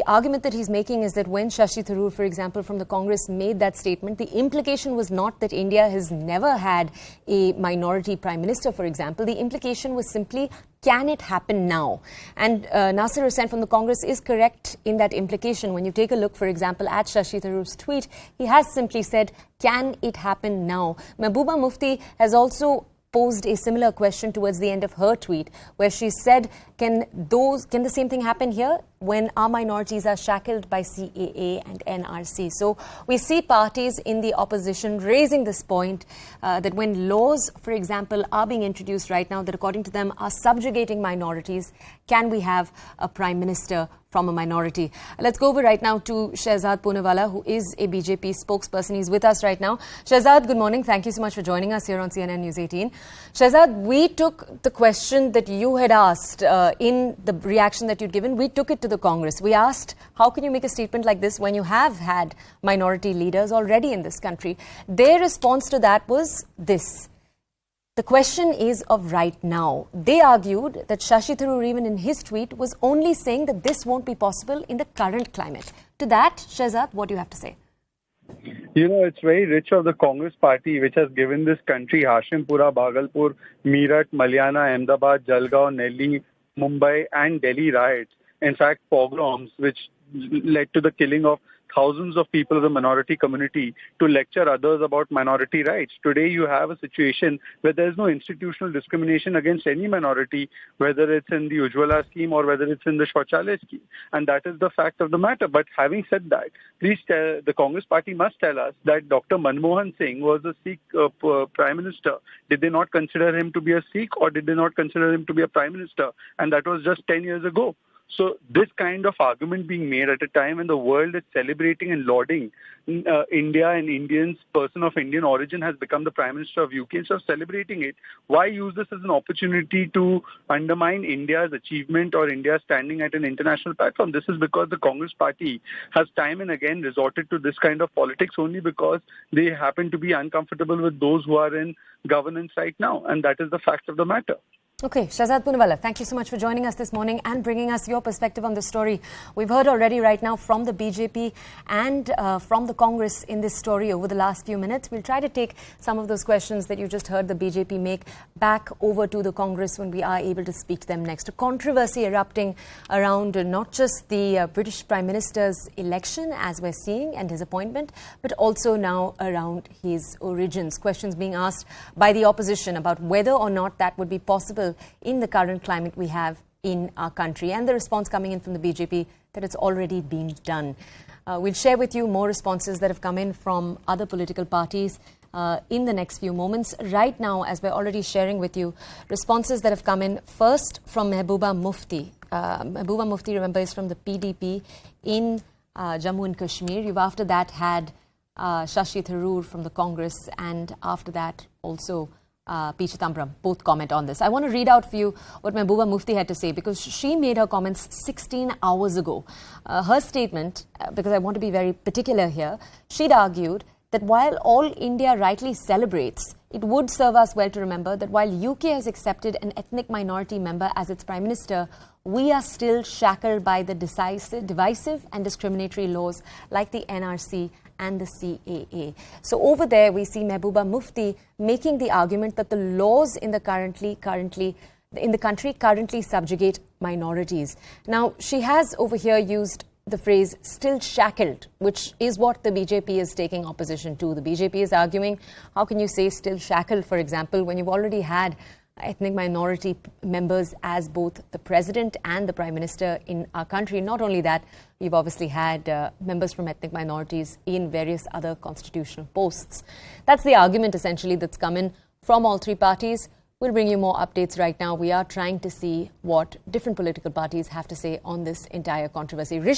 argument that he's making is that when Shashi Tharoor, for example, from the Congress made that statement, the implication was not that India has never had a minority prime minister, for example. The implication was simply, can it happen now? And Nasir Hussain from the Congress is correct in that implication. When you take a look, for example, at Shashi Tharoor's tweet, he has simply said, can it happen now? Mehbooba Mufti has also posed a similar question towards the end of her tweet, where she said, can the same thing happen here when our minorities are shackled by CAA and NRC? So we see parties in the opposition raising this point that when laws, for example, are being introduced right now that according to them are subjugating minorities, can we have a prime minister from a minority? Let's go over right now to Shehzad Poonawalla, who is a BJP spokesperson. He's with us right now. Shehzad, good morning. Thank you so much for joining us here on CNN News 18. Shehzad, we took the question that you had asked in the reaction that you'd given, we took it to the Congress. We asked, how can you make a statement like this when you have had minority leaders already in this country? Their response to that was this. The question is of right now. They argued that Shashi Tharoor, even in his tweet, was only saying that this won't be possible in the current climate. To that, Shehzad, what do you have to say? You know, it's very rich of the Congress party, which has given this country Hashimpura, Bhagalpur, Meerut, Malyana, Ahmedabad, Jalgaon, Delhi, Mumbai and Delhi riots. In fact, pogroms, which led to the killing of thousands of people of the minority community, to lecture others about minority rights. Today, you have a situation where there is no institutional discrimination against any minority, whether it's in the Ujjwala scheme or whether it's in the Shauchalaya scheme. And that is the fact of the matter. But having said that, please tell, the Congress party must tell us that Dr. Manmohan Singh was a Sikh prime minister. Did they not consider him to be a Sikh, or did they not consider him to be a prime minister? And that was just 10 years ago. So this kind of argument being made at a time when the world is celebrating and lauding India and Indians, person of Indian origin has become the Prime Minister of UK. Instead of celebrating it, why use this as an opportunity to undermine India's achievement or India's standing at an international platform? This is because the Congress party has time and again resorted to this kind of politics only because they happen to be uncomfortable with those who are in governance right now. And that is the fact of the matter. Okay, Shehzad Poonawalla, thank you so much for joining us this morning and bringing us your perspective on the story. We've heard already right now from the BJP and from the Congress in this story over the last few minutes. We'll try to take some of those questions that you just heard the BJP make back over to the Congress when we are able to speak to them next. A controversy erupting around not just the British Prime Minister's election, as we're seeing, and his appointment, but also now around his origins. Questions being asked by the opposition about whether or not that would be possible in the current climate we have in our country, and the response coming in from the BJP that it's already been done. We'll share with you more responses that have come in from other political parties in the next few moments. Right now, as we're already sharing with you, responses that have come in first from Mehbooba Mufti. Mehbooba Mufti, remember, is from the PDP in Jammu and Kashmir. You've after that had Shashi Tharoor from the Congress, and after that also P. Chidambaram, both comment on this. I want to read out for you what Mehbooba Mufti had to say, because she made her comments 16 hours ago. Her statement, because I want to be very particular here, she'd argued that while all India rightly celebrates, it would serve us well to remember that while UK has accepted an ethnic minority member as its Prime Minister, we are still shackled by the divisive and discriminatory laws like the NRC and the CAA. So over there, we see Mehbooba Mufti making the argument that the laws in the country currently subjugate minorities. Now, she has over here used the phrase still shackled, which is what the BJP is taking opposition to. The BJP is arguing, how can you say still shackled, for example, when you've already had ethnic minority members as both the president and the prime minister in our country? Not only that, we've obviously had members from ethnic minorities in various other constitutional posts. That's the argument essentially that's come in from all three parties. We'll bring you more updates right now. We are trying to see what different political parties have to say on this entire controversy. Rishi